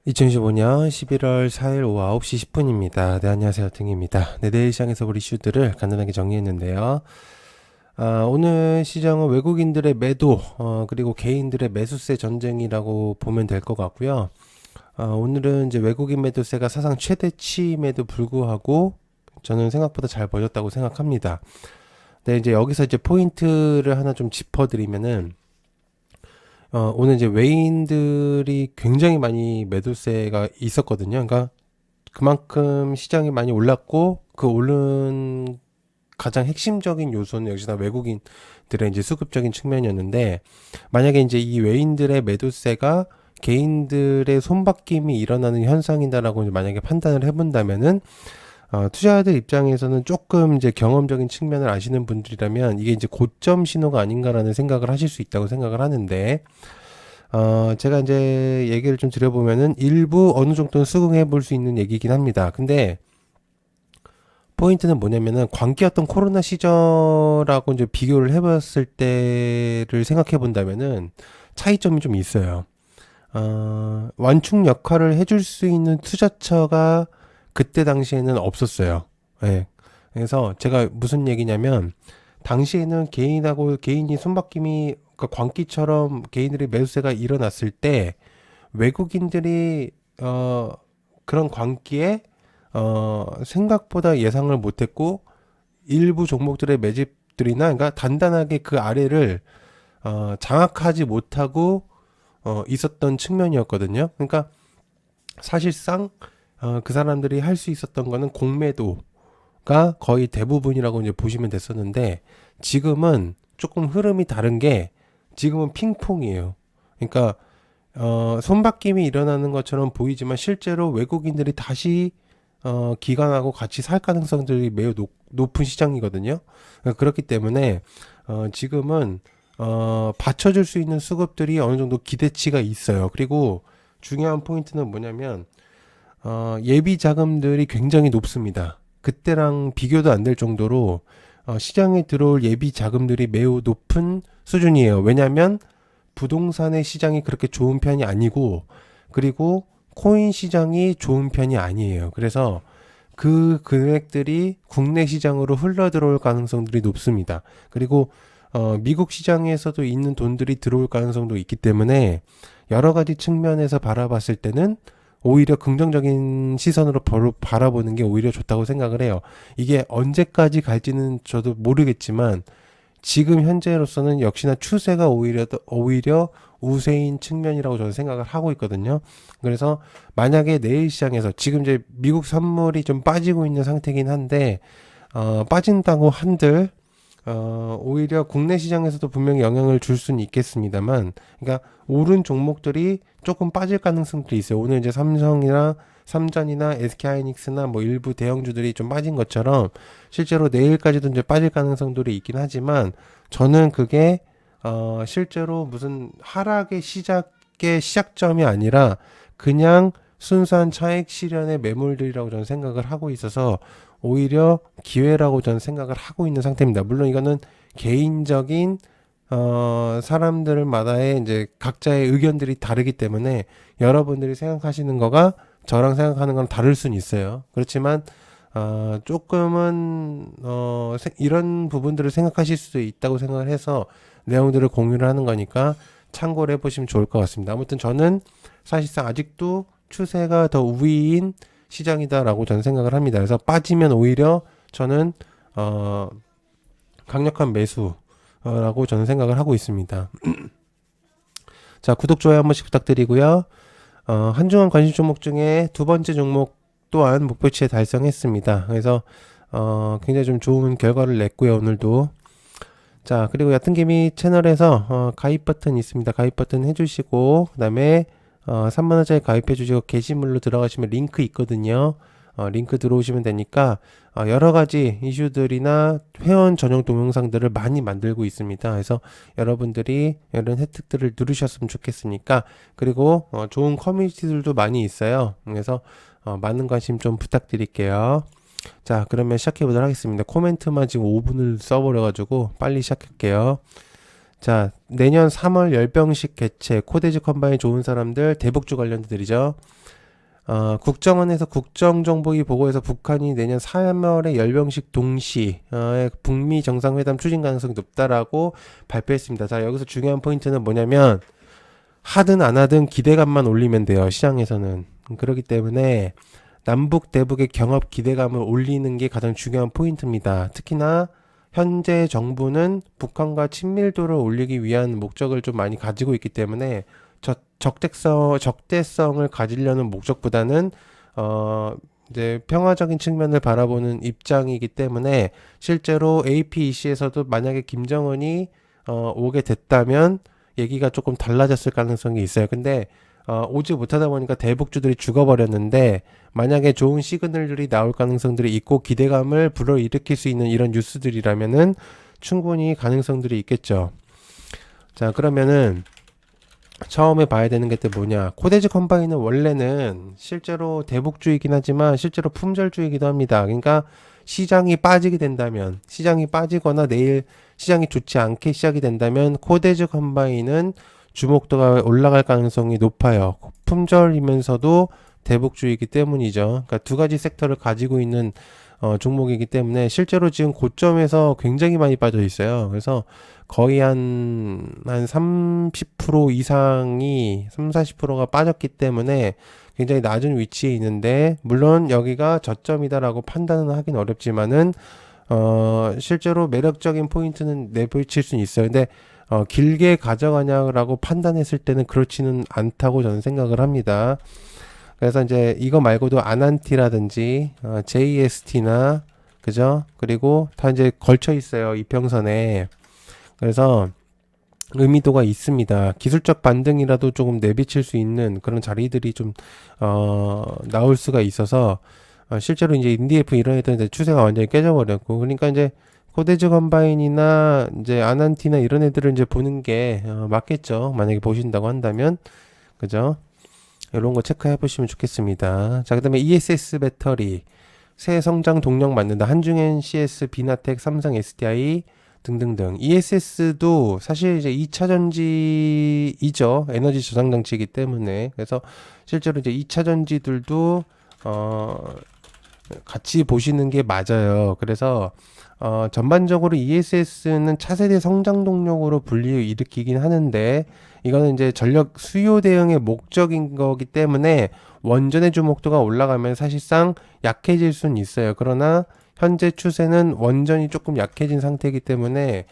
2025년 11월 4일 오후 9시 10분입니다. 네, 안녕하세요. 등입니다. 네, 내일 시장에서 볼 이슈들을 간단하게 정리했는데요. 오늘 시장은 외국인들의 매도, 그리고 개인들의 매수세 전쟁이라고 보면 될 것 같고요. 오늘은 이제 외국인 매도세가 사상 최대치임에도 불구하고 저는 생각보다 잘 벌렸다고 생각합니다. 네, 이제 여기서 이제 포인트를 하나 좀 짚어드리면은, 오늘 이제 외인들이 굉장히 많이 매도세가 있었거든요. 그러니까 그만큼 시장이 많이 올랐고 그 오른 가장 핵심적인 요소는 역시나 외국인들의 이제 수급적인 측면이었는데, 만약에 이제 이 외인들의 매도세가 개인들의 손바뀜이 일어나는 현상이다라고 이제 만약에 판단을 해본다면은, 투자자들 입장에서는 조금 이제 경험적인 측면을 아시는 분들이라면 이게 이제 고점 신호가 아닌가라는 생각을 하실 수 있다고 생각을 하는데, 제가 이제 얘기를 좀 드려보면은 일부 어느 정도는 수긍해 볼 수 있는 얘기긴 합니다. 근데 포인트는 뭐냐면은 광기였던 코로나 시절하고 이제 비교를 해봤을 때를 생각해 본다면은 차이점이 좀 있어요. 완충 역할을 해줄 수 있는 투자처가 그때 당시에는 없었어요. 예. 그래서 제가 무슨 얘기냐면, 당시에는 개인이 손바뀜이, 그러니까 광기처럼 개인들의 매수세가 일어났을 때 외국인들이 그런 광기에 생각보다 예상을 못했고 일부 종목들의 매집들이나, 그러니까 단단하게 그 아래를 장악하지 못하고 있었던 측면이었거든요. 그러니까 사실상 그 사람들이 할 수 있었던 거는 공매도가 거의 대부분이라고 이제 보시면 됐었는데, 지금은 조금 흐름이 다른 게, 지금은 핑퐁이에요. 그러니까 손바뀜이 일어나는 것처럼 보이지만 실제로 외국인들이 다시 기관하고 같이 살 가능성들이 매우 높은 시장이거든요. 그렇기 때문에 지금은 받쳐줄 수 있는 수급들이 어느 정도 기대치가 있어요. 그리고 중요한 포인트는 뭐냐면, 예비 자금들이 굉장히 높습니다. 그때랑 비교도 안 될 정도로 시장에 들어올 예비 자금들이 매우 높은 수준이에요. 왜냐하면 부동산의 시장이 그렇게 좋은 편이 아니고, 그리고 코인 시장이 좋은 편이 아니에요. 그래서 그 금액들이 국내 시장으로 흘러 들어올 가능성들이 높습니다. 그리고 미국 시장에서도 있는 돈들이 들어올 가능성도 있기 때문에 여러 가지 측면에서 바라봤을 때는 오히려 긍정적인 시선으로 바라보는 게 오히려 좋다고 생각을 해요. 이게 언제까지 갈지는 저도 모르겠지만 지금 현재로서는 역시나 추세가 오히려 우세인 측면이라고 저는 생각을 하고 있거든요. 그래서 만약에 내일 시장에서 지금 이제 미국 선물이 좀 빠지고 있는 상태긴 한데, 빠진다고 한들 오히려 국내 시장에서도 분명히 영향을 줄 수는 있겠습니다만, 그러니까 오른 종목들이 조금 빠질 가능성들이 있어요. 오늘 이제 삼전이나 SK하이닉스나 뭐 일부 대형주들이 좀 빠진 것처럼 실제로 내일까지도 이제 빠질 가능성들이 있긴 하지만, 저는 그게 실제로 무슨 하락의 시작점이 아니라 그냥 순수한 차익 실현의 매물들이라고 저는 생각을 하고 있어서 오히려 기회라고 저는 생각을 하고 있는 상태입니다. 물론 이거는 개인적인 사람들마다의 이제 각자의 의견들이 다르기 때문에 여러분들이 생각하시는 거가 저랑 생각하는 건 다를 수는 있어요. 그렇지만 조금은 이런 부분들을 생각하실 수도 있다고 생각을 해서 내용들을 공유를 하는 거니까 참고를 해보시면 좋을 것 같습니다. 아무튼 저는 사실상 아직도 추세가 더 우위인 시장이다라고 저는 생각을 합니다. 그래서 빠지면 오히려 저는 강력한 매수라고 저는 생각을 하고 있습니다. 자, 구독, 좋아요 한 번씩 부탁드리고요. 한중한 관심 종목 중에 두 번째 종목 또한 목표치에 달성했습니다. 그래서 굉장히 좀 좋은 결과를 냈고요, 오늘도. 자, 그리고 얕은개미 채널에서 가입 버튼 있습니다. 가입 버튼 해주시고, 그 다음에 3만원짜리 가입해주시고 게시물로 들어가시면 링크 있거든요. 링크 들어오시면 되니까 여러가지 이슈들이나 회원 전용 동영상들을 많이 만들고 있습니다. 그래서 여러분들이 이런 혜택들을 누르셨으면 좋겠으니까, 그리고 좋은 커뮤니티들도 많이 있어요. 그래서 많은 관심 좀 부탁드릴게요. 자, 그러면 시작해 보도록 하겠습니다. 코멘트만 지금 5분을 써버려가지고 빨리 시작할게요. 자, 내년 3월 열병식 개최, 코데지 컴바인 좋은 사람들, 대복주 관련들이죠. 국정원에서 국정정보위 보고에서 북한이 내년 3월에 열병식 동시 북미 정상회담 추진 가능성이 높다라고 발표했습니다. 자, 여기서 중요한 포인트는 뭐냐면 하든 안 하든 기대감만 올리면 돼요. 시장에서는. 그렇기 때문에 남북 대북의 경합 기대감을 올리는 게 가장 중요한 포인트입니다. 특히나 현재 정부는 북한과 친밀도를 올리기 위한 목적을 좀 많이 가지고 있기 때문에 적대성을 가지려는 목적보다는 이제 평화적인 측면을 바라보는 입장이기 때문에 실제로 APEC에서도 만약에 김정은이 오게 됐다면 얘기가 조금 달라졌을 가능성이 있어요. 근데 오지 못하다 보니까 대북주들이 죽어버렸는데 만약에 좋은 시그널들이 나올 가능성들이 있고 기대감을 불어일으킬 수 있는 이런 뉴스들이라면은 충분히 가능성들이 있겠죠. 자, 그러면은 처음에 봐야 되는 게 또 뭐냐. 코데즈 컴바인은 원래는 실제로 대북주의이긴 하지만 실제로 품절주의이기도 합니다. 그러니까 시장이 빠지게 된다면, 시장이 빠지거나 내일 시장이 좋지 않게 시작이 된다면 코데즈 컴바인은 주목도가 올라갈 가능성이 높아요. 품절이면서도 대북주의이기 때문이죠. 그러니까 두 가지 섹터를 가지고 있는 종목이기 때문에 실제로 지금 고점에서 굉장히 많이 빠져 있어요. 그래서 거의 한 30% 이상이 40%가 빠졌기 때문에 굉장히 낮은 위치에 있는데 물론 여기가 저점이다라고 판단은 하긴 어렵지만은 실제로 매력적인 포인트는 내비칠 수는 있어요. 근데 길게 가져가냐라고 판단했을 때는 그렇지는 않다고 저는 생각을 합니다. 그래서 이제 이거 말고도 아난티라든지 JST나 그죠? 그리고 다 이제 걸쳐 있어요. 이평선에. 그래서 의미도가 있습니다. 기술적 반등이라도 조금 내비칠 수 있는 그런 자리들이 좀 나올 수가 있어서 실제로 이제 인디에프 이런 애들은 이제 추세가 완전히 깨져버렸고 그러니까 이제 코데즈 컴바인이나 이제 아난티나 이런 애들을 이제 보는 게 맞겠죠. 만약에 보신다고 한다면 그죠? 이런 거 체크해 보시면 좋겠습니다. 자, 그다음에 ESS 배터리 새 성장 동력 만든다. 한중엔 CS, 비나텍, 삼성 SDI 등등등. ESS도 사실 이제 2차 전지이죠. 에너지 저장 장치이기 때문에. 그래서 실제로 이제 2차 전지들도 같이 보시는 게 맞아요. 그래서 전반적으로 ESS는 차세대 성장 동력으로 분리를 일으키긴 하는데 이거는 이제 전력 수요 대응의 목적인 거기 때문에 원전의 주목도가 올라가면 사실상 약해질 수는 있어요. 그러나 현재 추세는 원전이 조금 약해진 상태이기 때문에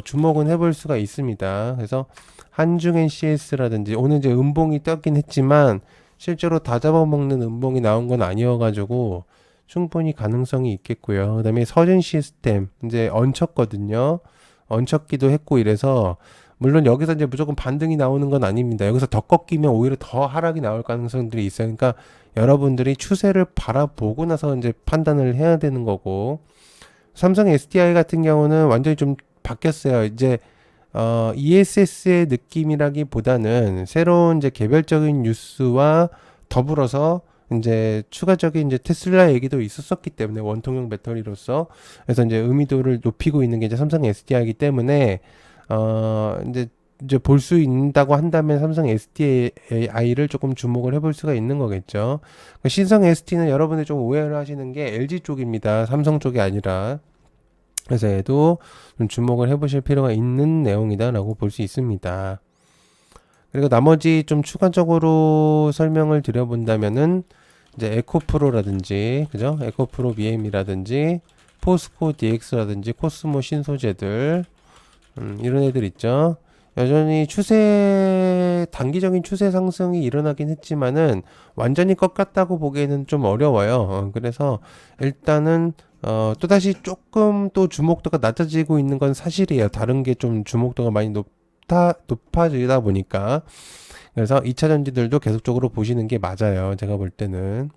주목은 해볼 수가 있습니다. 그래서 한중엔 CS라든지 오늘 이제 음봉이 떴긴 했지만 실제로 다 잡아먹는 음봉이 나온 건 아니어가지고 충분히 가능성이 있겠고요. 그다음에 서진 시스템 이제 얹혔거든요. 얹혔기도 했고 이래서 물론 여기서 이제 무조건 반등이 나오는 건 아닙니다. 여기서 더 꺾이면 오히려 더 하락이 나올 가능성들이 있어요. 그러니까 여러분들이 추세를 바라보고 나서 이제 판단을 해야 되는 거고 삼성 SDI 같은 경우는 완전히 좀 바뀌었어요. 이제 ESS의 느낌이라기보다는 새로운 이제 개별적인 뉴스와 더불어서 이제 추가적인 이제 테슬라 얘기도 있었었기 때문에 원통형 배터리로서 그래서 이제 의미도를 높이고 있는 게 이제 삼성 SDI이기 때문에 이제 볼 수 있다고 한다면 삼성 SDI를 조금 주목을 해볼 수가 있는 거겠죠. 신성 ST는 여러분들 좀 오해를 하시는 게 LG 쪽입니다. 삼성 쪽이 아니라. 그래서 얘도 좀 주목을 해보실 필요가 있는 내용이다라고 볼 수 있습니다. 그리고 나머지 좀 추가적으로 설명을 드려본다면은 이제 에코프로라든지 그죠? 에코프로 BM이라든지 포스코 DX라든지 코스모 신소재들 이런 애들 있죠. 여전히 단기적인 추세 상승이 일어나긴 했지만은 완전히 꺾였다고 보기에는 좀 어려워요. 그래서 일단은 또다시 조금 또 주목도가 낮아지고 있는 건 사실이에요. 다른 게 좀 주목도가 많이 높아지다 보니까. 그래서 2차 전지들도 계속적으로 보시는 게 맞아요. 제가 볼 때는.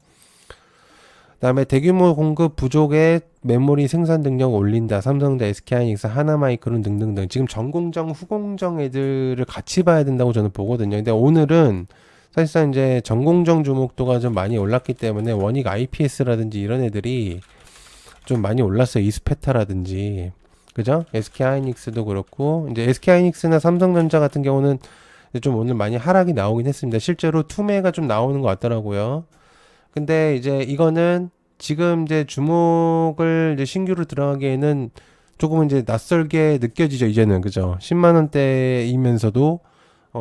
그다음에 대규모 공급 부족에 메모리 생산 능력 올린다. 삼성전자, SK하이닉스, 하나마이크론 등등등. 지금 전공정, 후공정 애들을 같이 봐야 된다고 저는 보거든요. 근데 오늘은 사실상 이제 전공정 주목도가 좀 많이 올랐기 때문에 원익 IPS라든지 이런 애들이 좀 많이 올랐어요. 이스페타라든지. 그죠? SK하이닉스도 그렇고 이제 SK하이닉스나 삼성전자 같은 경우는 좀 오늘 많이 하락이 나오긴 했습니다. 실제로 투매가 좀 나오는 것 같더라고요. 근데 이제 이거는 지금 이제 주목을 이제 신규로 들어가기에는 조금 이제 낯설게 느껴지죠, 이제는. 그죠? 10만 원대이면서도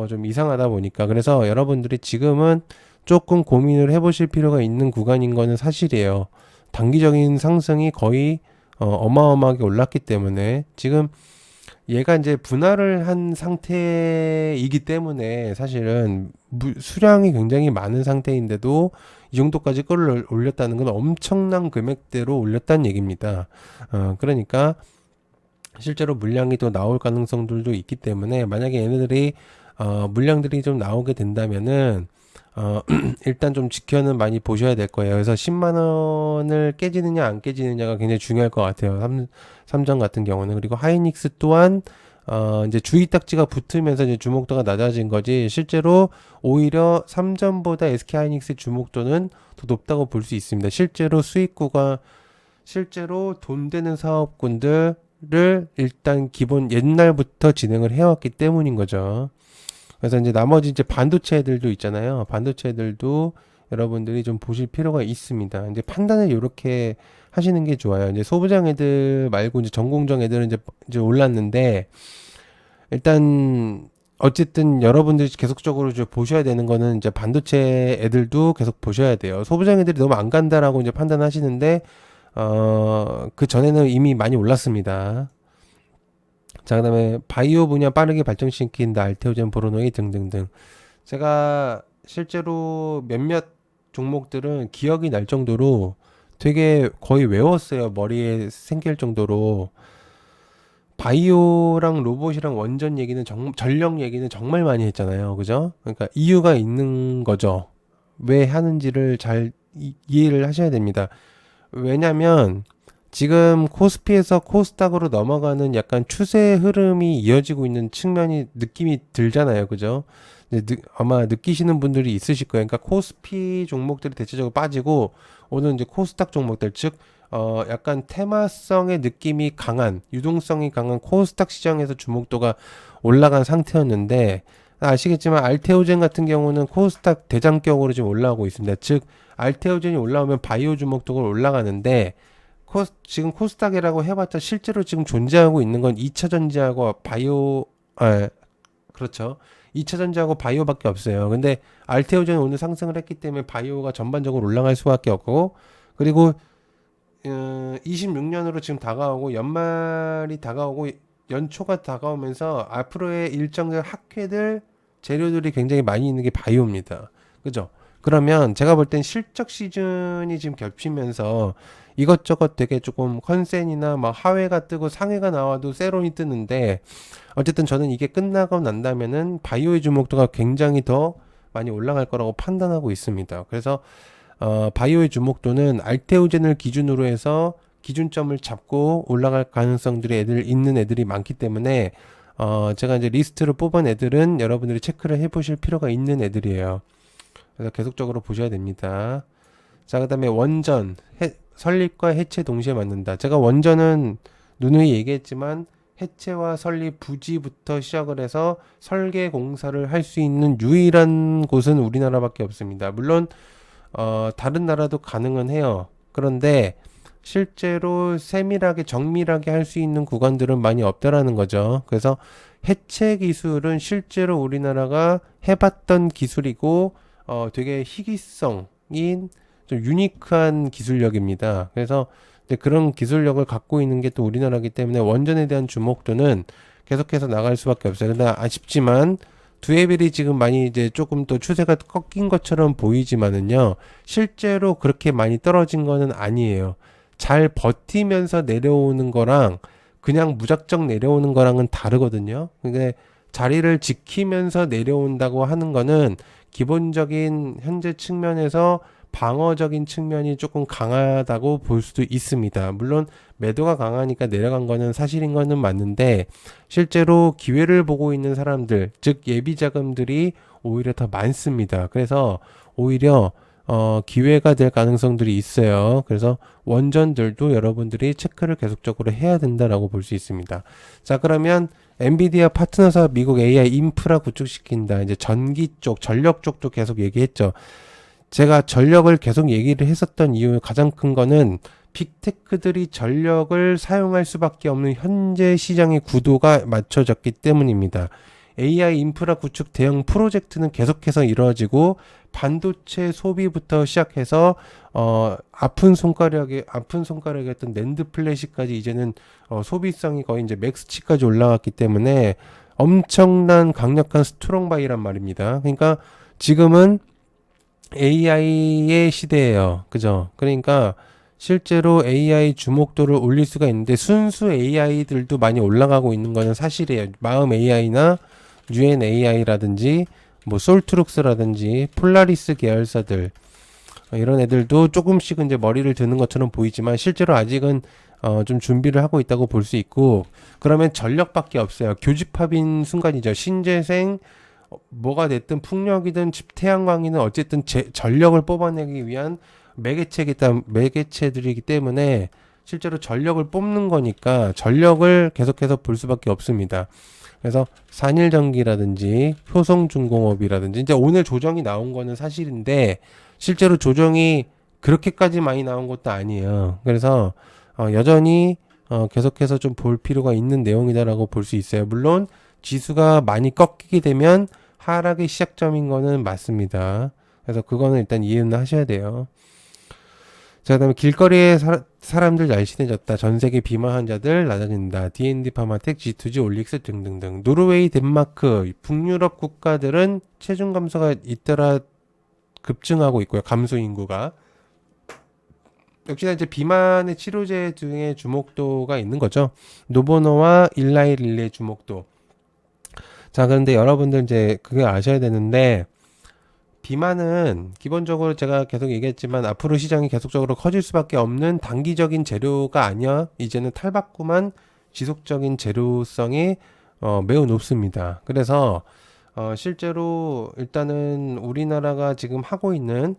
좀 이상하다 보니까. 그래서 여러분들이 지금은 조금 고민을 해보실 필요가 있는 구간인 거는 사실이에요. 단기적인 상승이 거의 어마어마하게 올랐기 때문에 지금 얘가 이제 분할을 한 상태이기 때문에 사실은 수량이 굉장히 많은 상태인데도 이 정도까지 끌어올렸다는 건 엄청난 금액대로 올렸다는 얘기입니다. 그러니까 실제로 물량이 또 나올 가능성들도 있기 때문에 만약에 얘네들이 물량들이 좀 나오게 된다면은 일단 좀 지켜는 많이 보셔야 될 거예요. 그래서 10만 원을 깨지느냐 안 깨지느냐가 굉장히 중요할 것 같아요. 삼성 같은 경우는. 그리고 하이닉스 또한 이제 주의 딱지가 붙으면서 이제 주목도가 낮아진 거지, 실제로 오히려 삼전보다 SK 하이닉스의 주목도는 더 높다고 볼 수 있습니다. 실제로 실제로 돈 되는 사업군들을 일단 기본 옛날부터 진행을 해왔기 때문인 거죠. 그래서 이제 나머지 이제 반도체 애들도 있잖아요. 반도체 애들도 여러분들이 좀 보실 필요가 있습니다. 이제 판단을 이렇게 하시는 게 좋아요. 이제 소부장 애들 말고 이제 전공정 애들은 이제 올랐는데, 일단 어쨌든 여러분들이 계속적으로 이제 보셔야 되는 거는 이제 반도체 애들도 계속 보셔야 돼요. 소부장 애들이 너무 안 간다라고 이제 판단하시는데 그 전에는 이미 많이 올랐습니다. 자, 그다음에 바이오 분야 빠르게 발전시킨다, 알테오젠, 보로노이 등등등. 제가 실제로 몇몇 종목들은 기억이 날 정도로 되게 거의 외웠어요. 머리에 생길 정도로. 바이오랑 로봇이랑 원전 얘기는 전력 얘기는 정말 많이 했잖아요. 그죠? 그러니까 이유가 있는 거죠. 왜 하는지를 잘 이해를 하셔야 됩니다. 왜냐면 지금 코스피에서 코스닥으로 넘어가는 약간 추세 흐름이 이어지고 있는 측면이 느낌이 들잖아요. 그죠? 아마 느끼시는 분들이 있으실 거예요. 그러니까 코스피 종목들이 대체적으로 빠지고 오늘 이제 코스닥 종목들, 즉 약간 테마성의 느낌이 강한, 유동성이 강한 코스닥 시장에서 주목도가 올라간 상태였는데, 아시겠지만 알테오젠 같은 경우는 코스닥 대장격으로 지금 올라오고 있습니다. 즉 알테오젠이 올라오면 바이오 주목도가 올라가는데, 지금 코스닥이라고 해봤자 실제로 지금 존재하고 있는 건 2차전지하고 바이오, 그렇죠. 2차전지하고 바이오밖에 없어요. 근데 알테오젠이 오늘 상승을 했기 때문에 바이오가 전반적으로 올라갈 수밖에 없고, 그리고 26년으로 지금 다가오고 연말이 다가오고 연초가 다가오면서 앞으로의 일정적 학회들 재료들이 굉장히 많이 있는 게 바이오입니다. 그죠? 그러면 제가 볼 땐 실적 시즌이 지금 겹치면서 이것저것 되게 조금 컨센이나 막 하회가 뜨고 상회가 나와도 세론이 뜨는데, 어쨌든 저는 이게 끝나고 난다면은 바이오의 주목도가 굉장히 더 많이 올라갈 거라고 판단하고 있습니다. 그래서 바이오의 주목도는 알테오젠을 기준으로 해서 기준점을 잡고 올라갈 가능성들이 있는 애들이 많기 때문에 제가 이제 리스트를 뽑은 애들은 여러분들이 체크를 해보실 필요가 있는 애들이에요. 그래서 계속적으로 보셔야 됩니다. 자, 그 다음에 원전, 설립과 해체 동시에 맞는다. 제가 원전은 누누이 얘기했지만 해체와 설립 부지부터 시작을 해서 설계 공사를 할 수 있는 유일한 곳은 우리나라밖에 없습니다. 물론 다른 나라도 가능은 해요. 그런데 실제로 세밀하게 정밀하게 할 수 있는 구간들은 많이 없다라는 거죠. 그래서 해체 기술은 실제로 우리나라가 해봤던 기술이고 되게 희귀성인 좀 유니크한 기술력입니다. 그래서 그런 기술력을 갖고 있는 게 또 우리나라이기 때문에 원전에 대한 주목도는 계속해서 나갈 수밖에 없어요. 근데 아쉽지만 두에벨이 지금 많이 이제 조금 또 추세가 꺾인 것처럼 보이지만은요, 실제로 그렇게 많이 떨어진 거는 아니에요. 잘 버티면서 내려오는 거랑 그냥 무작정 내려오는 거랑은 다르거든요. 근데 자리를 지키면서 내려온다고 하는 거는 기본적인 현재 측면에서 방어적인 측면이 조금 강하다고 볼 수도 있습니다. 물론 매도가 강하니까 내려간 거는 사실인 거는 맞는데, 실제로 기회를 보고 있는 사람들, 즉 예비 자금들이 오히려 더 많습니다. 그래서 오히려 기회가 될 가능성들이 있어요. 그래서 원전들도 여러분들이 체크를 계속적으로 해야 된다라고 볼 수 있습니다. 자, 그러면 엔비디아 파트너사 미국 AI 인프라 구축시킨다. 이제 전기 쪽, 전력 쪽도 계속 얘기했죠. 제가 전력을 계속 얘기를 했었던 이유 가장 큰 거는 빅테크들이 전력을 사용할 수밖에 없는 현재 시장의 구도가 맞춰졌기 때문입니다. AI 인프라 구축 대형 프로젝트는 계속해서 이루어지고 반도체 소비부터 시작해서 아픈 손가락이었던 낸드 플래시까지 이제는 소비성이 거의 이제 맥스치까지 올라갔기 때문에 엄청난 강력한 스트롱 바이란 말입니다. 그러니까 지금은 AI의 시대예요. 그죠? 그러니까 실제로 AI 주목도를 올릴 수가 있는데 순수 AI들도 많이 올라가고 있는 거는 사실이에요. 마음 AI나 UN AI라든지 뭐 솔트룩스라든지 폴라리스 계열사들 이런 애들도 조금씩은 이제 머리를 드는 것처럼 보이지만 실제로 아직은 좀 준비를 하고 있다고 볼 수 있고 그러면 전력밖에 없어요. 교집합인 순간이죠. 신재생 뭐가 됐든 풍력이든 태양광이든 어쨌든 전력을 뽑아내기 위한 매개체들이기 때문에 실제로 전력을 뽑는 거니까 전력을 계속해서 볼 수밖에 없습니다. 그래서 산일전기라든지 효성중공업이라든지 이제 오늘 조정이 나온 거는 사실인데 실제로 조정이 그렇게까지 많이 나온 것도 아니에요. 그래서 여전히 계속해서 좀 볼 필요가 있는 내용이다라고 볼 수 있어요. 물론 지수가 많이 꺾이게 되면 하락의 시작점인 거는 맞습니다. 그래서 그거는 일단 이해는 하셔야 돼요. 자, 그다음에 길거리에 사람들 날씬해졌다. 전세계 비만 환자들 낮아진다. D&D 파마텍, G2G, 올릭스 등등등. 노르웨이, 덴마크, 북유럽 국가들은 체중 감소가 잇따라 급증하고 있고요. 감소 인구가. 역시나 이제 비만의 치료제 등의 주목도가 있는 거죠. 노보노와 일라이릴레의 주목도. 자, 그런데 여러분들 이제 그게 아셔야 되는데 비만은 기본적으로 제가 계속 얘기했지만 앞으로 시장이 계속적으로 커질 수밖에 없는 단기적인 재료가 아니야. 이제는 탈바꿈한 지속적인 재료성이 매우 높습니다. 그래서 실제로 일단은 우리나라가 지금 하고 있는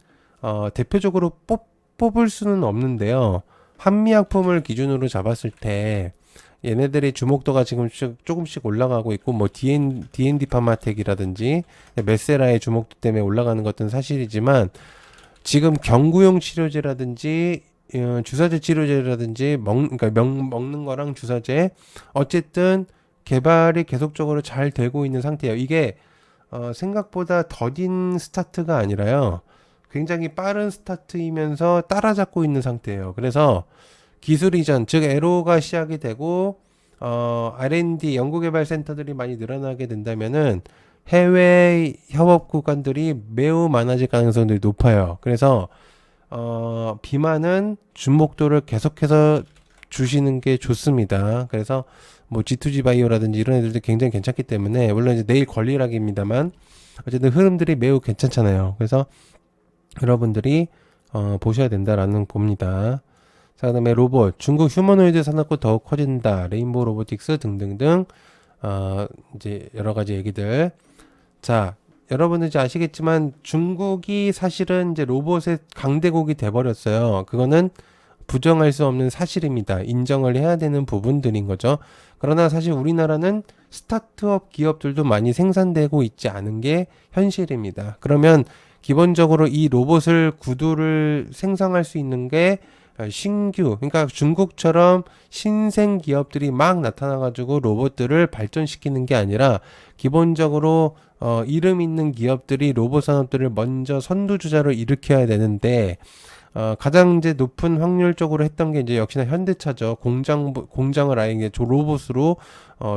대표적으로 뽑을 수는 없는데요. 한미약품을 기준으로 잡았을 때 얘네들의 주목도가 지금 조금씩 올라가고 있고 뭐 D&D 파마텍이라든지 메세라의 주목도 때문에 올라가는 것은 사실이지만 지금 경구용 치료제라든지 주사제 치료제라든지 그러니까 먹는 거랑 주사제 어쨌든 개발이 계속적으로 잘 되고 있는 상태예요. 이게 생각보다 더딘 스타트가 아니라요. 굉장히 빠른 스타트이면서 따라잡고 있는 상태예요. 그래서 기술 이전, 즉 애로가 시작이 되고 R&D 연구개발센터들이 많이 늘어나게 된다면은 해외 협업 구간들이 매우 많아질 가능성이 높아요. 그래서 비만은 주목도를 계속해서 주시는 게 좋습니다. 그래서 뭐 G2G 바이오라든지 이런 애들도 굉장히 괜찮기 때문에 물론 이제 내일 권리락입니다만 어쨌든 흐름들이 매우 괜찮잖아요. 그래서 여러분들이 보셔야 된다라는 겁니다. 자, 그다음에 로봇, 중국 휴머노이드 산업도 더욱 커진다. 레인보우 로보틱스 등등등 이제 여러 가지 얘기들. 자, 여러분들 이제 아시겠지만 중국이 사실은 이제 로봇의 강대국이 돼버렸어요. 그거는 부정할 수 없는 사실입니다. 인정을 해야 되는 부분들인 거죠. 그러나 사실 우리나라는 스타트업 기업들도 많이 생산되고 있지 않은 게 현실입니다. 그러면 기본적으로 이 로봇을 구도를 생성할 수 있는 게 신규, 그러니까 중국처럼 신생 기업들이 막 나타나가지고 로봇들을 발전시키는 게 아니라 기본적으로 이름 있는 기업들이 로봇 산업들을 먼저 선두주자로 일으켜야 되는데 가장 이제 높은 확률적으로 했던 게 이제 역시나 현대차죠. 공장을 아예 이제 로봇으로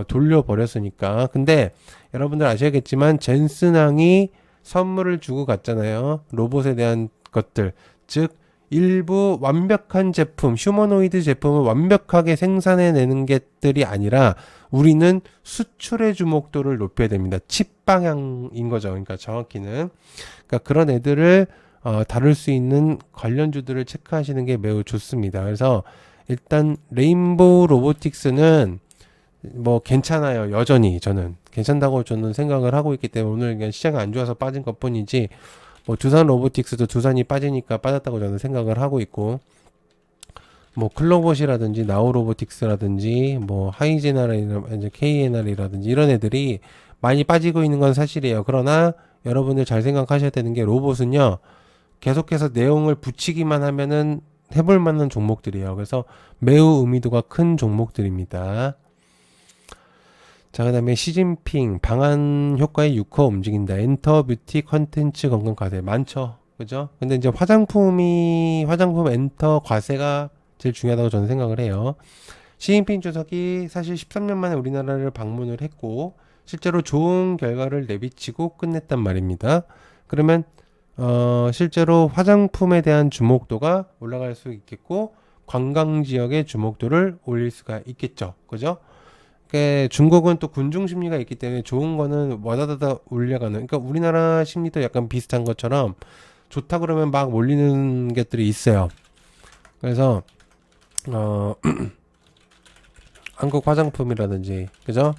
돌려버렸으니까. 근데 여러분들 아셔야겠지만 젠슨항이 선물을 주고 갔잖아요. 로봇에 대한 것들, 즉 일부 완벽한 제품, 휴머노이드 제품을 완벽하게 생산해내는 것들이 아니라 우리는 수출의 주목도를 높여야 됩니다. 칩 방향인 거죠. 그러니까 정확히는. 그러니까 그런 애들을 다룰 수 있는 관련주들을 체크하시는 게 매우 좋습니다. 그래서 일단 레인보우 로보틱스는 뭐 괜찮아요. 여전히 저는 괜찮다고 저는 생각을 하고 있기 때문에 오늘 그냥 시장이 안 좋아서 빠진 것 뿐이지 뭐 두산 로보틱스도 두산이 빠지니까 빠졌다고 저는 생각을 하고 있고 뭐 클로봇이라든지 나우 로보틱스라든지 뭐 하이제너라든지 KNR이라든지 이런 애들이 많이 빠지고 있는 건 사실이에요. 그러나 여러분들 잘 생각하셔야 되는 게 로봇은요 계속해서 내용을 붙이기만 하면은 해볼 만한 종목들이에요. 그래서 매우 의미도가 큰 종목들입니다. 자, 그 다음에 시진핑 방한 효과에 6호 움직인다. 엔터, 뷰티, 컨텐츠, 건강, 과세. 많죠. 그죠? 근데 이제 화장품 엔터, 과세가 제일 중요하다고 저는 생각을 해요. 시진핑 주석이 사실 13년 만에 우리나라를 방문을 했고, 실제로 좋은 결과를 내비치고 끝냈단 말입니다. 그러면, 실제로 화장품에 대한 주목도가 올라갈 수 있겠고, 관광 지역의 주목도를 올릴 수가 있겠죠. 그죠? 중국은 또 군중 심리가 있기 때문에 좋은 거는 와다다다 올려가는, 그러니까 우리나라 심리도 약간 비슷한 것처럼 좋다 그러면 막 몰리는 것들이 있어요. 그래서 한국 화장품이라든지, 그죠?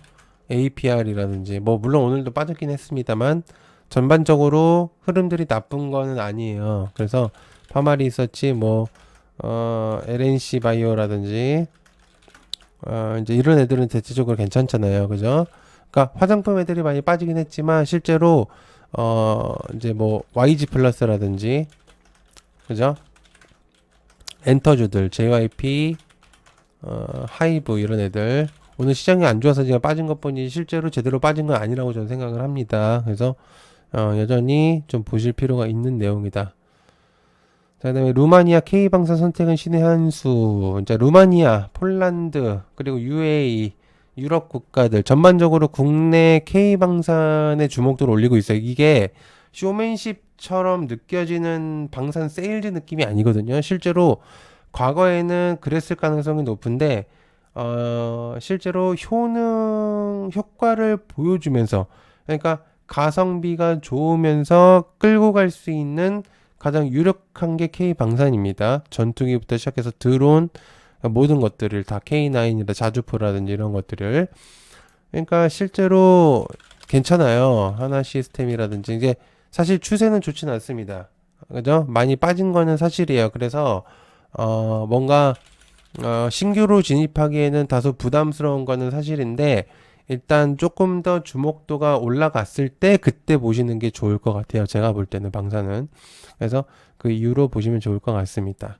APR이라든지, 뭐 물론 오늘도 빠졌긴 했습니다만 전반적으로 흐름들이 나쁜 거는 아니에요. 그래서 파마리 있었지, 뭐 LNC 바이오라든지 이제 이런 애들은 대체적으로 괜찮잖아요. 그죠? 그러니까 화장품 애들이 많이 빠지긴 했지만 실제로 이제 뭐 YG 플러스라든지, 그죠? 엔터주들, JYP, 하이브 이런 애들 오늘 시장이 안 좋아서 제가 빠진 것 뿐이지 실제로 제대로 빠진 건 아니라고 저는 생각을 합니다. 그래서 여전히 좀 보실 필요가 있는 내용이다. 자, 그다음에 루마니아 K방산 선택은 신의 한 수. 이제 루마니아, 폴란드, 그리고 UAE, 유럽 국가들 전반적으로 국내 K방산의 주목도를 올리고 있어요. 이게 쇼맨십처럼 느껴지는 방산 세일즈 느낌이 아니거든요. 실제로 과거에는 그랬을 가능성이 높은데 실제로 효과를 보여주면서, 그러니까 가성비가 좋으면서 끌고 갈 수 있는 가장 유력한 게 K방산입니다. 전투기부터 시작해서 드론, 모든 것들을 다 K9이나 자주포라든지 이런 것들을. 그러니까 실제로 괜찮아요. 하나 시스템이라든지. 이제 사실 추세는 좋지는 않습니다. 그죠? 많이 빠진 거는 사실이에요. 그래서 뭔가 신규로 진입하기에는 다소 부담스러운 거는 사실인데, 일단 조금 더 주목도가 올라갔을 때 그때 보시는 게 좋을 것 같아요. 제가 볼 때는 방사는. 그래서 그 이후로 보시면 좋을 것 같습니다.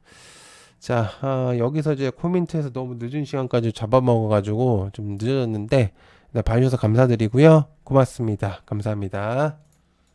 자, 여기서 이제 코멘트에서 너무 늦은 시간까지 잡아먹어가지고 좀 늦어졌는데, 봐주셔서 감사드리고요. 고맙습니다. 감사합니다.